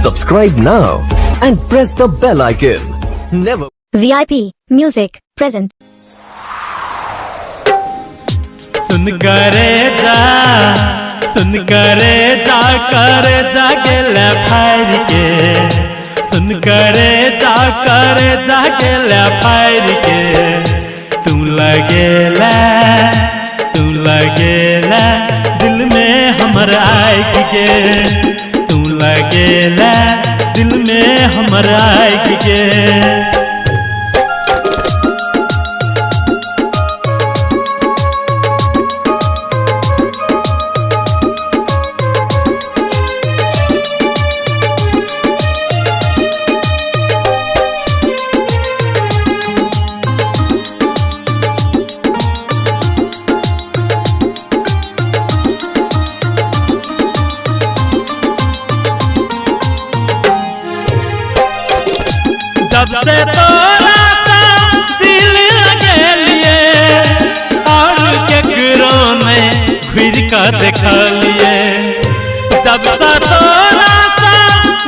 Subscribe now and press the bell icon. Never. VIP Music present. सुन करे जा करे जागेला फायर के। सुन करे जा करे जागेला फायर के। तू लगेला दिल में हमरा आइक के। तू लगेला दिल में हमरा आइक के। जब से तोरा सा दिल लगे लिए और केकरो ने घुर का देखा लिए। जब से तोरा सा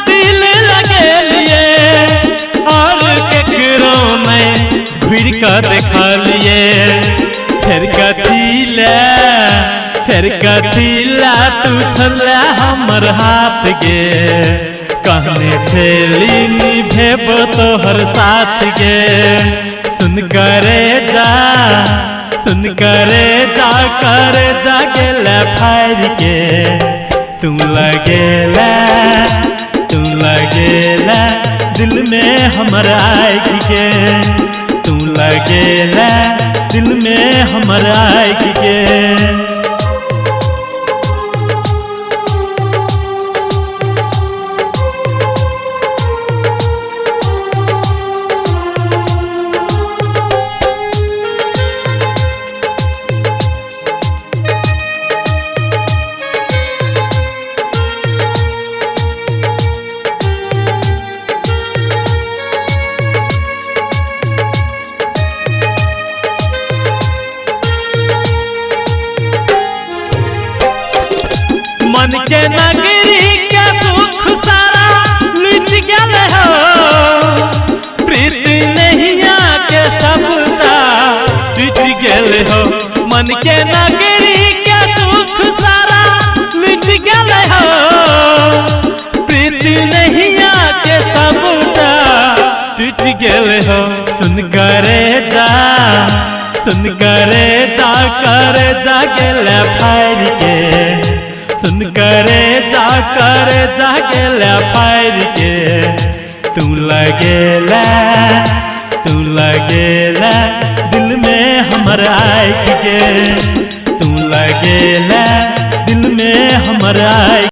दिल लगे लिए और केकरो ने घुर का देखा लिए। फिर कथीला तू छला हमर हाथ के। कहने छेली निभेब तोहर साथ के। सुन करे जा करे जागेला फायर के। तू लगेला दिल में हमरा आइक के। तू लगेला दिल में हमरा आइक के। मन के नगरी के सुख सारा लुट गल हो। प्रीति नैया के सबटा टूट गल हो। मन के नगरी के सुख सारा लुट गल हो। प्रीति नैया के सबटा टूट गल हो। सुन करे जा करे जागेला फायर के। सुन करे जा करे जागेला फायर के। तू लगेला दिल में हमरा आइक के। तू लगेला दिल में हमरा आइक